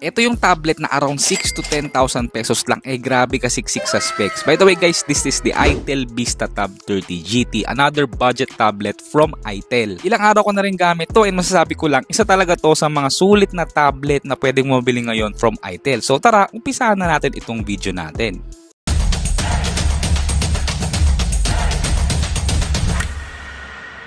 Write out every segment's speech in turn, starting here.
Ito yung tablet na around 6 to 10,000 pesos lang. Grabe kasiksik sa specs. By the way guys, this is the ITEL Vista Tab 30 GT. Another budget tablet from ITEL. Ilang araw ko na rin gamit to and masasabi ko lang, isa talaga to sa mga sulit na tablet na pwedeng mabili ngayon from ITEL. So tara, umpisahan na natin itong video natin.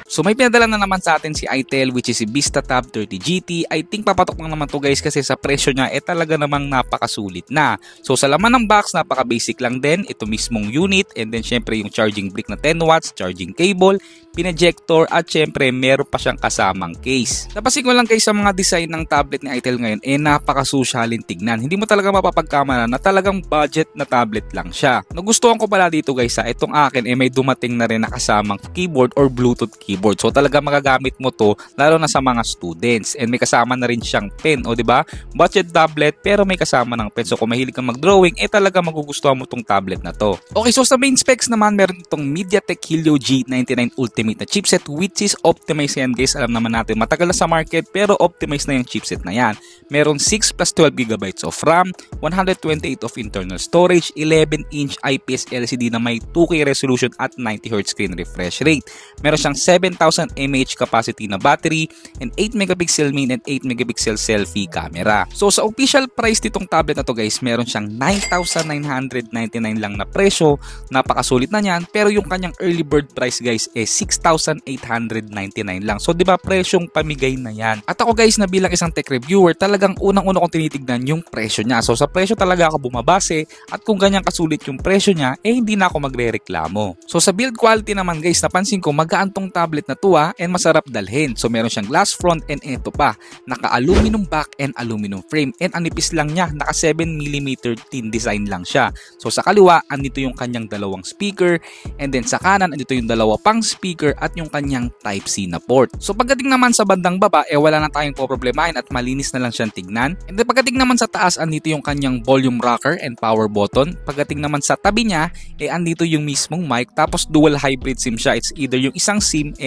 So may pinadala na naman sa atin si ITEL which is si Vista Tab 30 GT. I think papatok lang naman to guys kasi sa presyo niya talaga namang napakasulit na. So sa laman ng box, napaka basic lang din. Ito mismong unit and then syempre yung charging brick na 10 watts, charging cable, pinejector at syempre meron pa siyang kasamang case. Napansin ko lang guys sa mga design ng tablet ni ITEL ngayon napakasosyalin tignan. Hindi mo talaga mapapagkamala na talagang budget na tablet lang siya. Nagustuhan ko pala dito guys itong akin may dumating na rin na kasamang keyboard or Bluetooth keyboard. So talaga magagamit mo to lalo na sa mga students and may kasama na rin siyang pen o di ba? Budget tablet pero may kasama ng pen. So kung mahilig kang mag-drawing talaga magugustuhan mo tong tablet na to. Okay, so sa main specs naman meron itong MediaTek Helio G99 Ultimate na chipset which is optimized yan guys. Alam naman natin matagal na sa market pero optimized na yung chipset na yan. Meron 6 plus 12GB of RAM, 128 of internal storage, 11-inch IPS LCD na may 2K resolution at 90Hz screen refresh rate. Meron siyang 7,000 mAh capacity na battery and 8 megapixel main and 8 megapixel selfie camera. So sa official price nitong tablet na to guys, meron siyang 9,999 lang na presyo. Napakasulit na niyan pero yung kanyang early bird price guys 6,899 lang. So 'di ba presyong pamigay na yan. At ako guys na bilang isang tech reviewer, talagang unang-una kong tinitignan yung presyo niya. So sa presyo talaga ako bumabase at kung ganyan kasulit yung presyo niya hindi na ako magrereklamo. So sa build quality naman guys, napansin ko magaan tong tablet na to and masarap dalhin. So meron siyang glass front and ito pa, naka-aluminum back and aluminum frame and anipis lang niya, naka 7mm thin design lang siya. So sa kaliwa, andito yung kanyang dalawang speaker and then sa kanan, andito yung dalawa pang speaker at yung kanyang Type-C na port. So pagdating naman sa bandang baba, wala na tayong poproblemahin at malinis na lang siyang tignan. And then pagdating naman sa taas, andito yung kanyang volume rocker and power button. Pagdating naman sa tabi niya, andito yung mismong mic tapos dual hybrid SIM siya. It's either yung isang SIM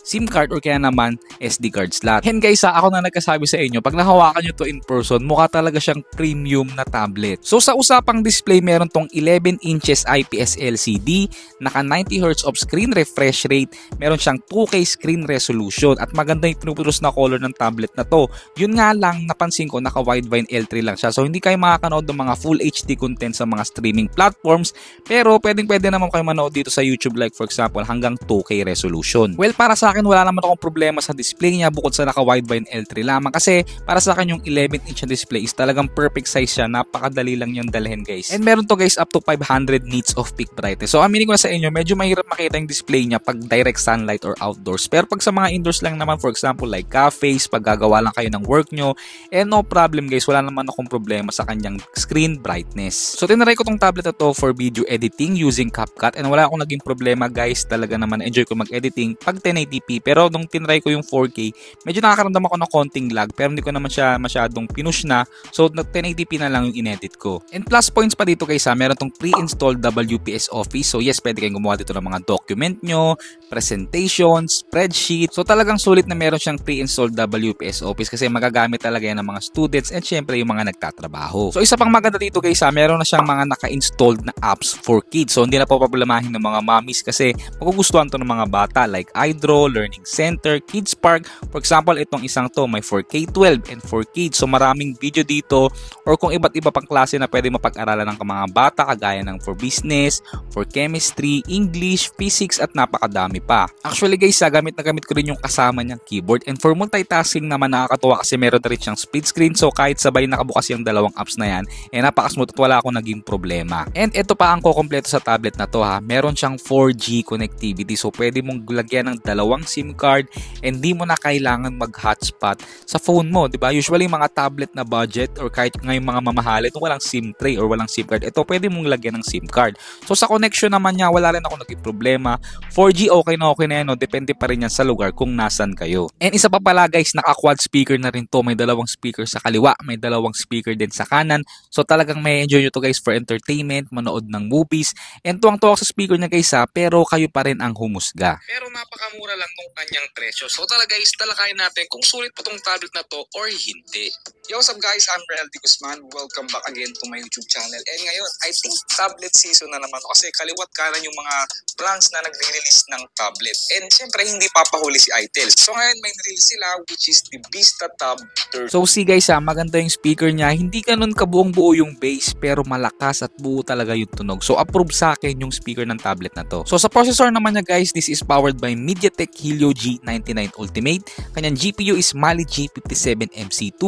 SIM card or kaya naman SD card slot. And guys, ako na nagkasabi sa inyo, pag nahawakan nyo to in person, mukha talaga siyang premium na tablet. So sa usapang display, meron tong 11 inches IPS LCD, naka 90Hz of screen refresh rate, meron siyang 2K screen resolution at maganda yung pinuputos na color ng tablet na to. Yun nga lang, napansin ko naka widevine L3 lang siya. So hindi kayo makakanood ng mga full HD content sa mga streaming platforms, pero pwede naman kayo manood dito sa YouTube like for example hanggang 2K resolution. Well, para sa akin wala naman akong problema sa display niya bukod sa naka widevine L3 lamang kasi para sa akin yung 11-inch na display is talagang perfect size siya, napakadali lang yung dalhin guys. And meron to guys up to 500 nits of peak brightness. So aminin ko na sa inyo, medyo mahirap makita yung display niya pag direct sunlight or outdoors. Pero pag sa mga indoors lang naman, for example like cafes, pag gagawa lang kayo ng work nyo, no problem guys, wala naman akong problema sa kanyang screen brightness. So tinry ko tong tablet na to for video editing using CapCut and wala akong naging problema guys. Talaga naman enjoy ko mag-editing pag 1080p. Pero nung tinry ko yung 4K, medyo nakakaramdam ako ng konting lag pero hindi ko naman siya masyadong pinush na. So 1080p na lang yung inedit ko. And plus points pa dito guys meron tong pre-installed WPS Office. So yes, pwede kayong gumawa dito ng mga document nyo, presentation, spreadsheet. So talagang sulit na meron siyang pre-installed WPS Office kasi magagamit talaga yan ng mga students and syempre yung mga nagtatrabaho. So isa pang maganda dito guys meron na siyang mga naka-installed na apps for kids. So hindi na po problemahin ng mga mommies kasi magugustuhan to ng mga bata like iDraw, Learning Center, Kids Park. For example, itong isang to may 4K12 and 4Kids. So maraming video dito or kung iba't iba pang klase na pwede mapag-aralan ng mga bata kagaya ng for business, for chemistry, English, physics at napakadami pa. Actually guys, gamit na gamit ko rin yung kasama niyang keyboard and for multitasking naman nakakatuwa kasi meron na rin siyang split screen. So kahit sabay nakabukas yung dalawang apps na yan, napakasmooth at wala akong naging problema. And ito pa ang kukumpleto sa tablet na to meron siyang 4G connectivity. So pwede mong lagyan ng dalawang SIM card and di mo na kailangan mag-hotspot sa phone mo, di ba? Usually mga tablet na budget or kahit ngayong mga mamahalin walang SIM tray or walang SIM card, ito pwede mong lagyan ng SIM card. So sa connection naman niya, wala rin ako naging problema. 4G okay na yan, depende pa rin yan sa lugar kung nasan kayo. And isa pa pala guys, naka-quad speaker na rin to. May dalawang speaker sa kaliwa, may dalawang speaker din sa kanan. So talagang may enjoy nyo to guys for entertainment, manood ng movies. And tuwang-tuwa sa speaker niya guys pero kayo pa rin ang humusga. Pero napakamura lang nung kanyang presyo. So talaga guys, talakayin natin kung sulit pa tong tablet na to or hindi. Yo, what's up guys? I'm Rel D. Guzman. Welcome back again to my YouTube channel. And ngayon, I think tablet season na naman kasi kaliwat kanan yung mga brands na nagre-release ng tablet. And syempre, hindi papahuli si itel. So ngayon, may release sila which is the VistaTab 30. So see guys maganda yung speaker niya. Hindi ganun kabuong buo yung bass pero malakas at buo talaga yung tunog. So approve sa akin yung speaker ng tablet na to. So sa processor naman niya guys, this is powered by MediaTek Helio G99 Ultimate. Kanyang GPU is Mali G57MC2.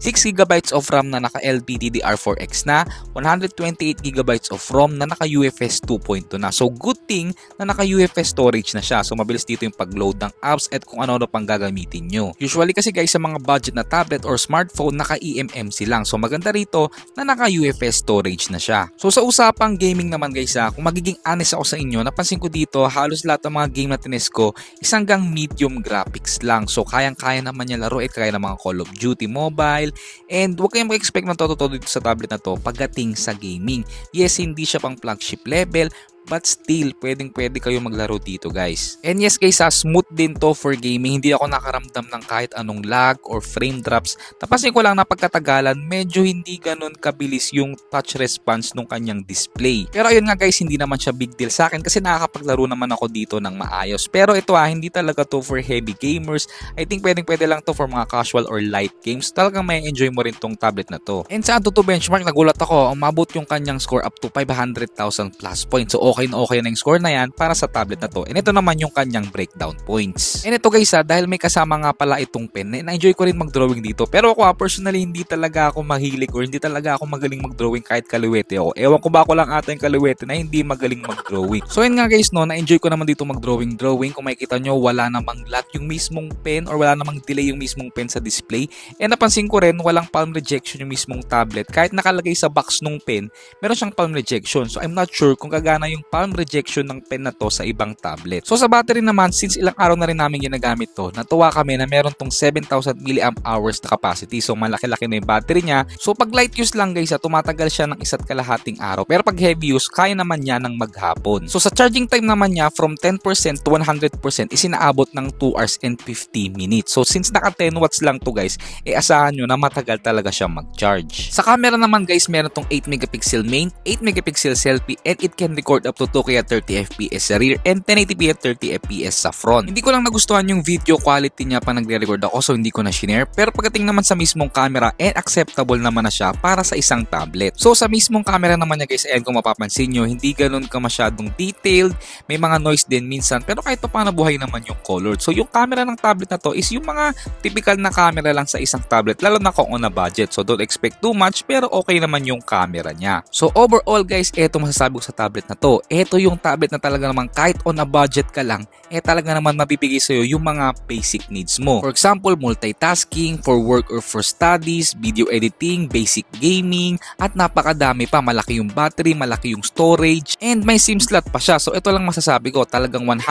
6GB of RAM na naka LPDDR4X na, 128GB of ROM na naka UFS 2.2 na. So good thing na naka UFS storage na siya. So mabilis dito yung pag-load ng apps at kung ano-ano pang gagamitin nyo. Usually kasi guys sa mga budget na tablet or smartphone naka eMMC lang. So maganda rito na naka UFS storage na siya. So sa usapang gaming naman guys kung magiging honest ako sa inyo, napansin ko dito halos lahat ng mga game na tines ko is hanggang medium graphics lang. So kayang-kaya naman niya laro at kaya ng mga Call of Duty Mobile. And huwag kayong mag-expect na todo dito sa tablet na to pagdating sa gaming. Yes, hindi siya pang flagship level, but still, pwedeng-pwede kayo maglaro dito guys. And yes guys, smooth din to for gaming. Hindi ako nakaramdam ng kahit anong lag or frame drops. Napansin ko lang na pagkatagalan, medyo hindi ganun kabilis yung touch response ng kanyang display. Pero ayun nga guys, hindi naman siya big deal sa akin kasi nakakapaglaro naman ako dito ng maayos. Pero ito hindi talaga to for heavy gamers. I think pwedeng-pwede lang to for mga casual or light games. Talagang may enjoy mo rin tong tablet na to. And sa Antutu benchmark, nagulat ako, umabot yung kanyang score up to 500,000 plus points. So okay na yung score na yan para sa tablet na to. And ito naman yung kanyang breakdown points. And ito guys dahil may kasama nga pala itong pen, na-enjoy ko rin mag-drawing dito. Pero ako personally hindi talaga ako mahilig or hindi talaga ako magaling mag-drawing kahit kaliwete ako. Ewan ko ba ako lang ata yung kaliwete na hindi magaling mag-drawing. So yun nga guys na-enjoy ko naman dito mag-drawing. Kung makikita nyo wala namang lag yung mismong pen or wala namang delay yung mismong pen sa display. And napansin ko rin walang palm rejection yung mismong tablet. Kahit nakalagay sa box nung pen, meron siyang palm rejection. So I'm not sure kung gagana yung palm rejection ng pen na to sa ibang tablet. So sa battery naman, since ilang araw na rin namin ginagamit to, natuwa kami na meron tong 7,000 mAh na capacity. So malaki-laki na yung battery niya. So pag light use lang guys, tumatagal siya ng 1.5 araw. Pero pag heavy use, kaya naman niya ng maghapon. So sa charging time naman niya, from 10% to 100% is inaabot ng 2 hours and 50 minutes. So since naka 10 watts lang to guys, asahan nyo na matagal talaga siya mag-charge. Sa camera naman guys, meron tong 8 megapixel main, 8 megapixel selfie, and it can record up to 2K at 30 FPS sa rear and 1080p at 30 FPS sa front. Hindi ko lang nagustuhan yung video quality niya pa nagre-record ako so hindi ko na shinare. Pero pagdating naman sa mismong camera, acceptable naman na siya para sa isang tablet. So sa mismong camera naman niya guys, ayan kung mapapansin nyo, hindi ganun ka masyadong detailed. May mga noise din minsan pero kahit pa paano buhay naman yung color. So yung camera ng tablet na to is yung mga typical na camera lang sa isang tablet lalo na kung on a budget. So don't expect too much pero okay naman yung camera niya. So overall guys, eto masasabi ko sa tablet na to. Eto yung tablet na talaga naman kahit on a budget ka lang, talaga naman mabibigay sa'yo yung mga basic needs mo. For example, multitasking, for work or for studies, video editing, basic gaming, at napakadami pa. Malaki yung battery, malaki yung storage, and may SIM slot pa siya. So ito lang masasabi ko, talagang 100%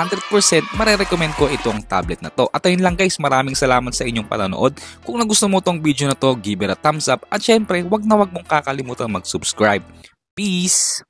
marerecommend ko itong tablet na to. At ayun lang guys, maraming salamat sa inyong panonood. Kung nagustuhan mo tong video na to, give it a thumbs up. At syempre, wag na wag mong kakalimutan mag-subscribe. Peace!